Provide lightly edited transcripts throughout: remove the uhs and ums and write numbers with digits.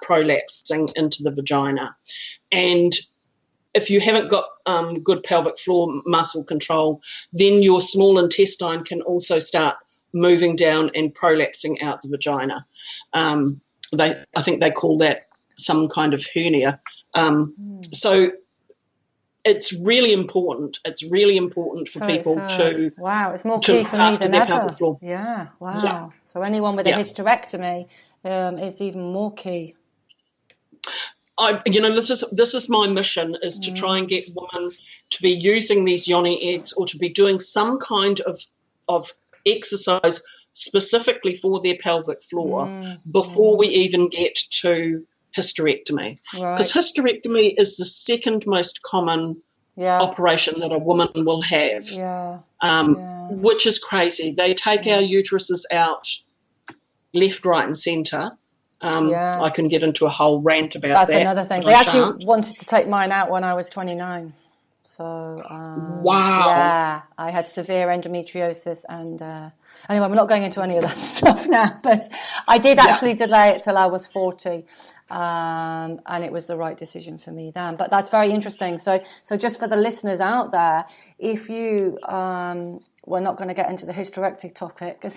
prolapsing into the vagina. And if you haven't got good pelvic floor muscle control, then your small intestine can also start moving down and prolapsing out the vagina. I think they call that some kind of hernia. So it's really important. It's really important for people to wow, it's more key for me than ever. Pelvic floor. Yeah, wow. Yeah. So anyone with a hysterectomy is even more key. This is my mission, is to try and get women to be using these Yoni eggs, or to be doing some kind of exercise specifically for their pelvic floor before we even get to hysterectomy. Because hysterectomy is the second most common operation that a woman will have, which is crazy. They take our uteruses out left, right and centre. I can get into a whole rant about that. That's another thing. They actually wanted to take mine out when I was 29. So, yeah, I had severe endometriosis and anyway, we're not going into any of that stuff now, but I did actually delay it till I was 40. And it was the right decision for me then. But that's very interesting. So just for the listeners out there, if you we're not going to get into the hysterectomy topic, because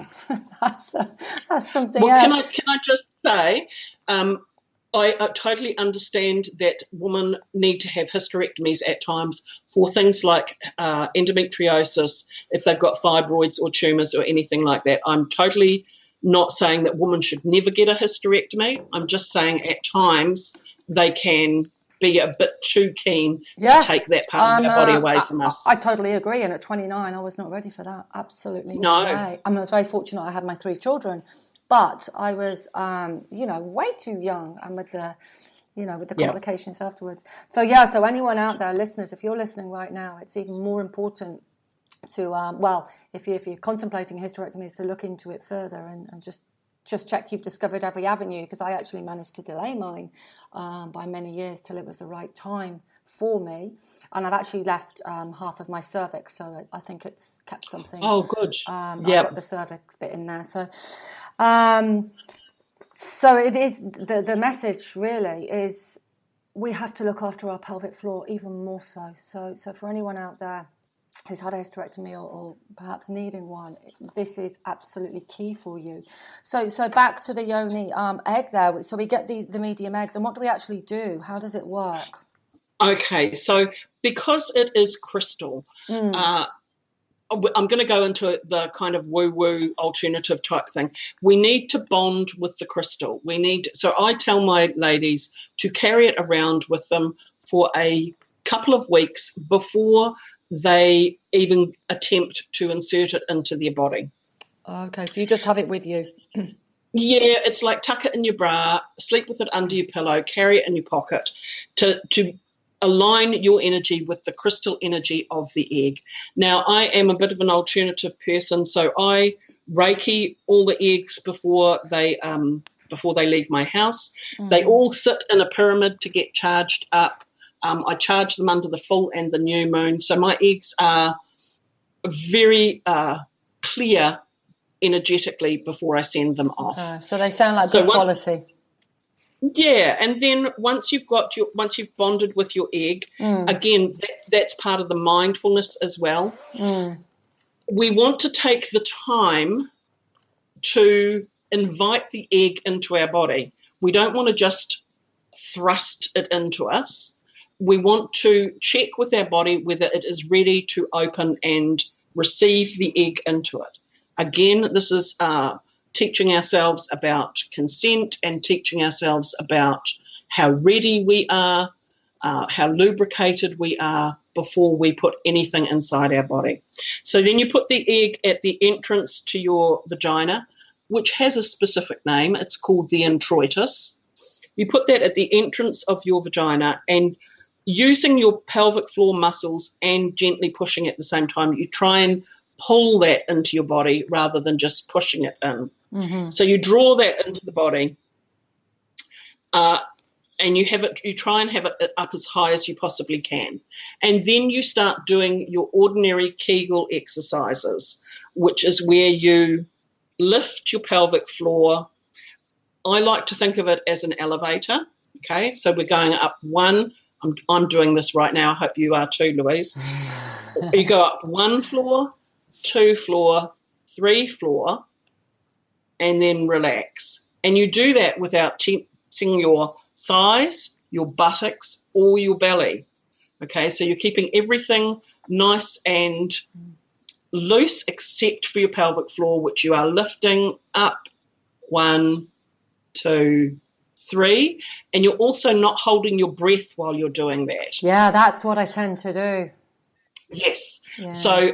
that's something else. Can I just say, I totally understand that women need to have hysterectomies at times for things like endometriosis, if they've got fibroids or tumours or anything like that. I'm totally not saying that women should never get a hysterectomy. I'm just saying at times they can be a bit too keen to take that part of our body away from us. I totally agree. And at 29, I was not ready for that. Absolutely no way. I was very fortunate. I had my 3 children, but I was, way too young, and with the complications afterwards. So so anyone out there, listeners, if you're listening right now, it's even more important to if you're contemplating a hysterectomy, is to look into it further and just check you've discovered every avenue, because I actually managed to delay mine by many years till it was the right time for me, and I've actually left half of my cervix, so I think it's kept something. Oh, good. I've got the cervix bit in there, so it is the message really is we have to look after our pelvic floor even more so. So for anyone out there who's had a hysterectomy or perhaps needing one, this is absolutely key for you. So back to the Yoni egg there. So we get the medium eggs, and what do we actually do? How does it work? Okay, so because it is crystal, I'm going to go into the kind of woo-woo alternative type thing. We need to bond with the crystal. So I tell my ladies to carry it around with them for a couple of weeks before they even attempt to insert it into their body. Okay, so you just have it with you. Yeah, it's like tuck it in your bra, sleep with it under your pillow, carry it in your pocket to align your energy with the crystal energy of the egg. Now, I am a bit of an alternative person, so I Reiki all the eggs before they leave my house. They all sit in a pyramid to get charged up. I charge them under the full and the new moon. So my eggs are very clear energetically before I send them off. So they sound like good quality. Yeah, and then once you've bonded with your egg, again, that's part of the mindfulness as well. We want to take the time to invite the egg into our body. We don't want to just thrust it into us. We want to check with our body whether it is ready to open and receive the egg into it. Again, this is teaching ourselves about consent and teaching ourselves about how ready we are, how lubricated we are before we put anything inside our body. So then you put the egg at the entrance to your vagina, which has a specific name. It's called the introitus. You put that at the entrance of your vagina, and using your pelvic floor muscles and gently pushing at the same time, you try and pull that into your body rather than just pushing it in. So you draw that into the body, and you try and have it up as high as you possibly can. And then you start doing your ordinary Kegel exercises, which is where you lift your pelvic floor I like to think of it as an elevator. Okay, so we're going up one. I'm doing this right now. I hope you are too, Louise. You go up 1 floor, 2 floor, 3 floor, and then relax. And you do that without tensing your thighs, your buttocks, or your belly. Okay, so you're keeping everything nice and loose except for your pelvic floor, which you are lifting up 1, 2, 3, and you're also not holding your breath while you're doing that. Yeah, that's what I tend to do. Yes. Yeah. So,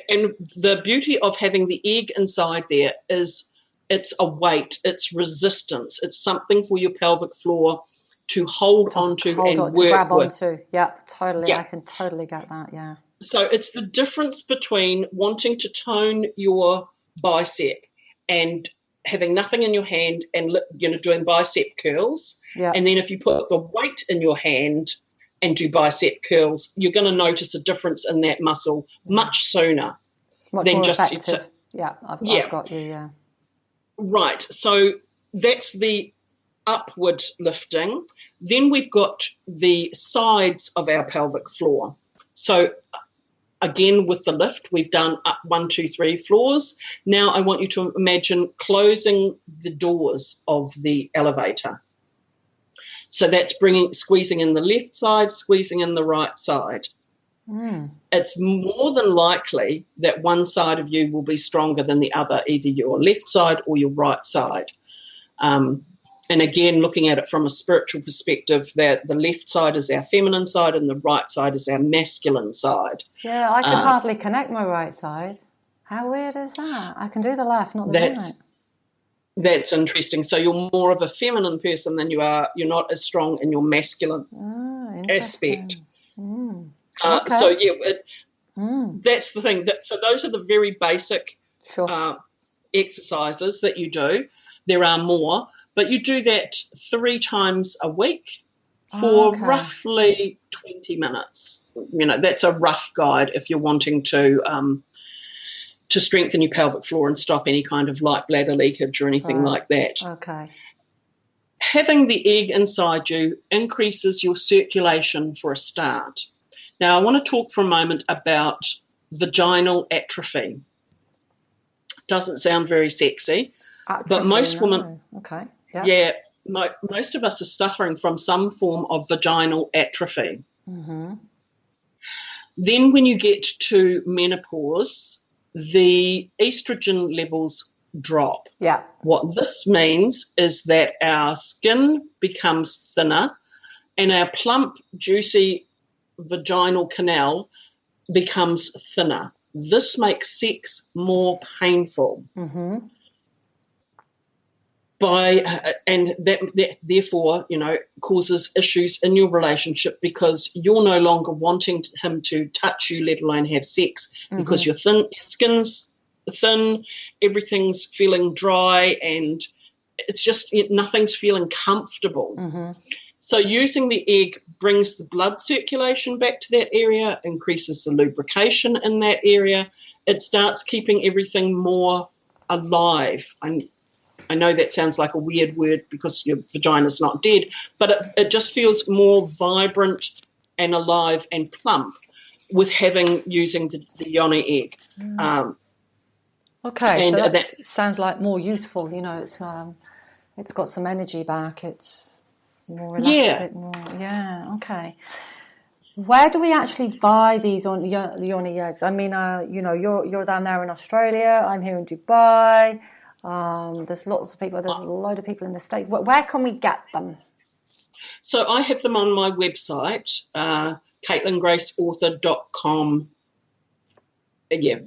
and the beauty of having the egg inside there is it's a weight, it's resistance, it's something for your pelvic floor to hold onto and work to grab with. Onto. Yeah, totally. Yeah. I can totally get that. Yeah. So it's the difference between wanting to tone your bicep and having nothing in your hand and, you know, doing bicep curls. Yeah. And then if you put the weight in your hand and do bicep curls, you're going to notice a difference in that muscle much sooner much than more just effective. I've got you. Yeah. Right. So that's the upward lifting. Then we've got the sides of our pelvic floor. So again, with the lift, we've done up 1, 2, 3 floors. Now I want you to imagine closing the doors of the elevator. So that's squeezing in the left side, squeezing in the right side. It's more than likely that one side of you will be stronger than the other, either your left side or your right side. And again, looking at it from a spiritual perspective, that the left side is our feminine side and the right side is our masculine side. Yeah, I can hardly connect my right side. How weird is that? I can do the left, not the right. That's interesting. So you're more of a feminine person than you're not as strong in your masculine aspect. Okay. So yeah, that's the thing. So those are the very basic exercises that you do. There are more, but you do that 3 times a week for roughly 20 minutes. You know, that's a rough guide if you're wanting to strengthen your pelvic floor and stop any kind of light bladder leakage or anything like that. Okay. Having the egg inside you increases your circulation for a start. Now, I want to talk for a moment about vaginal atrophy. Doesn't sound very sexy, but most women, most of us are suffering from some form of vaginal atrophy. Mm-hmm. Then when you get to menopause, the estrogen levels drop. Yeah. What this means is that our skin becomes thinner and our plump, juicy vaginal canal becomes thinner. This makes sex more painful. Mm-hmm. And that therefore, you know, causes issues in your relationship because you're no longer wanting him to touch you, let alone have sex, because you're thin, your skin's thin, everything's feeling dry, and it's just nothing's feeling comfortable. Mm-hmm. So using the egg brings the blood circulation back to that area, increases the lubrication in that area. It starts keeping everything more alive. I know that sounds like a weird word because your vagina's not dead, but it just feels more vibrant and alive and plump with using the Yoni egg. Okay, so that sounds like more youthful. You know, it's got some energy back. It's more elastic. Okay. Where do we actually buy these on Yoni eggs? I mean, you know, you're down there in Australia. I'm here in Dubai. There's lots of people. There's a load of people in the States. Where can we get them? So I have them on my website, CaitlynGraceAuthor.com. Yeah,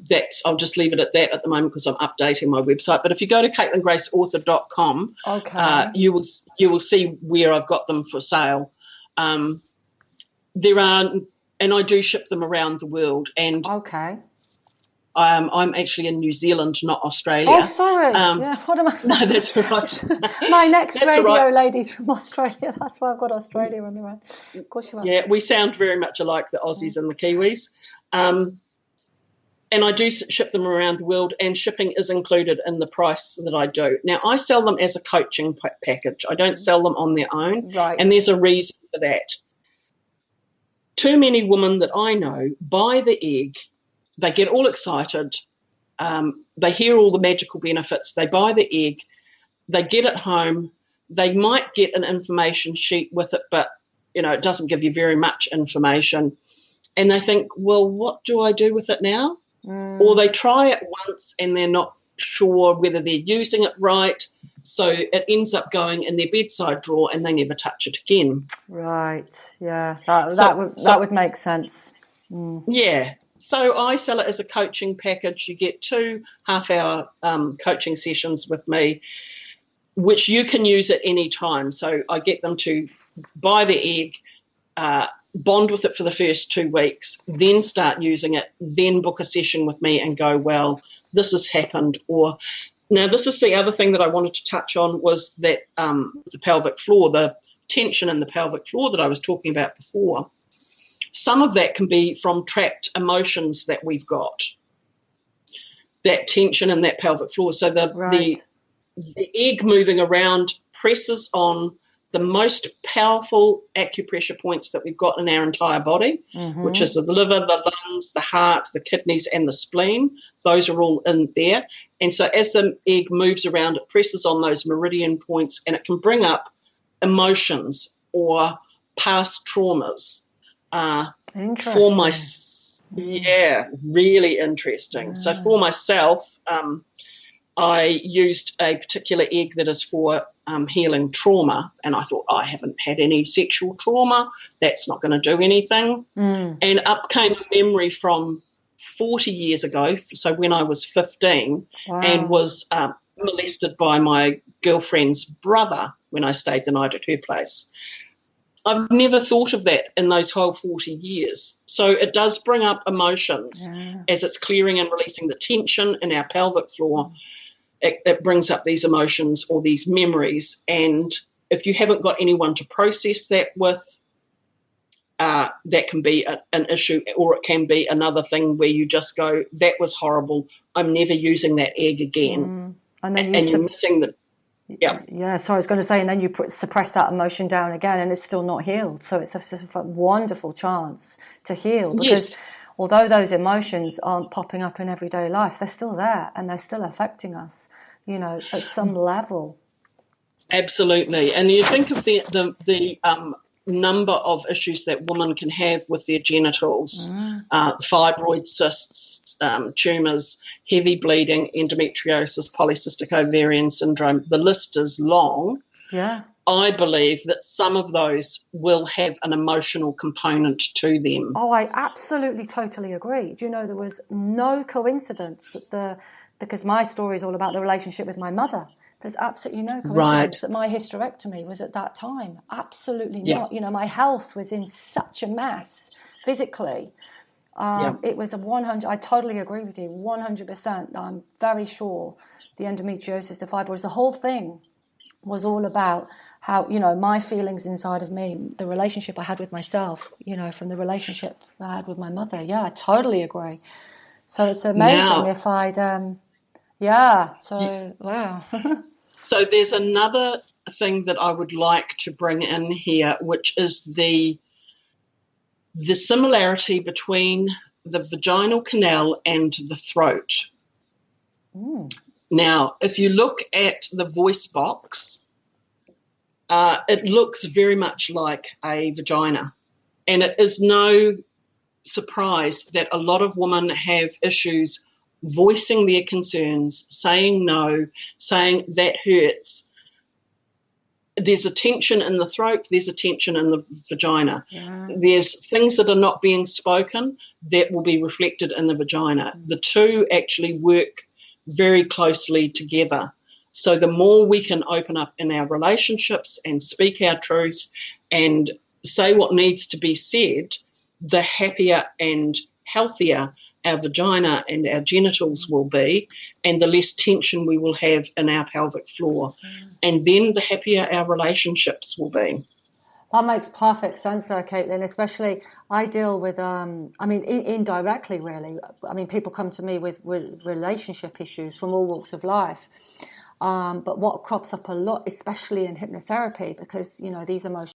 I'll just leave it at that at the moment because I'm updating my website. But if you go to CaitlynGraceAuthor.com, you will see where I've got them for sale. There are, and I do ship them around the world. And I'm actually in New Zealand, not Australia. Oh, sorry. What am I? No, that's all right. My next radio lady's from Australia. That's why I've got Australia on the right. Of course you are. Yeah, we sound very much alike, the Aussies and the Kiwis. And I do ship them around the world, and shipping is included in the price that I do. Now, I sell them as a coaching package. I don't sell them on their own, right. And there's a reason for that. Too many women that I know buy the egg, they get all excited, they hear all the magical benefits, they buy the egg, they get it home, they might get an information sheet with it, but, it doesn't give you very much information. And they think, well, what do I do with it now? Or they try it once and they're not sure whether they're using it right, so it ends up going in their bedside drawer and they never touch it again. Right, yeah, that would make sense. Yeah, so I sell it as a coaching package. You get 2 half-hour coaching sessions with me, which you can use at any time. So I get them to buy the egg, bond with it for the first 2 weeks, then start using it, then book a session with me and go, well, this has happened. Or now this is the other thing that I wanted to touch on, was that the pelvic floor, the tension in the pelvic floor that I was talking about before. Some of that can be from trapped emotions that we've got, that tension in that pelvic floor. So the egg moving around presses on the most powerful acupressure points that we've got in our entire body, which is the liver, the lungs, the heart, the kidneys, and the spleen. Those are all in there. And so as the egg moves around, it presses on those meridian points, and it can bring up emotions or past traumas. Really interesting. So for myself, I used a particular egg that is for healing trauma, and I thought, I haven't had any sexual trauma, that's not going to do anything. And up came a memory from 40 years ago, so when I was 15, and was molested by my girlfriend's brother when I stayed the night at her place. I've never thought of that in those whole 40 years. So it does bring up emotions as it's clearing and releasing the tension in our pelvic floor. It brings up these emotions or these memories. And if you haven't got anyone to process that with, that can be an issue, or it can be another thing where you just go, that was horrible, I'm never using that egg again. And you're missing the... Yeah, so I was going to say, and then you suppress that emotion down again, and it's still not healed. So it's a wonderful chance to heal, because although those emotions aren't popping up in everyday life, they're still there and they're still affecting us, at some level. Absolutely. And you think of the number of issues that women can have with their genitals, fibroid cysts, tumours, heavy bleeding, endometriosis, polycystic ovarian syndrome. The list is long. Yeah. I believe that some of those will have an emotional component to them. Oh, I absolutely, totally agree. Do you know, there was no coincidence that because my story is all about the relationship with my mother. There's absolutely no coincidence that my hysterectomy was at that time. Absolutely not. My health was in such a mess physically. It was 100. I totally agree with you, 100%. I'm very sure the endometriosis, the fibroids, the whole thing was all about how, my feelings inside of me, the relationship I had with myself, from the relationship I had with my mother. Yeah, I totally agree. So it's amazing if I'd... wow. So there's another thing that I would like to bring in here, which is the similarity between the vaginal canal and the throat. Now, if you look at the voice box, it looks very much like a vagina, and it is no surprise that a lot of women have issues voicing their concerns, saying no, saying that hurts. There's a tension in the throat, there's a tension in the vagina. There's things that are not being spoken that will be reflected in the vagina. The two actually work very closely together. So the more we can open up in our relationships and speak our truth and say what needs to be said, the happier and healthier our vagina and our genitals will be, and the less tension we will have in our pelvic floor. And then the happier our relationships will be. That makes perfect sense though, Caitlin, especially I deal with, indirectly really. I mean, people come to me with relationship issues from all walks of life. But what crops up a lot, especially in hypnotherapy, because, these emotions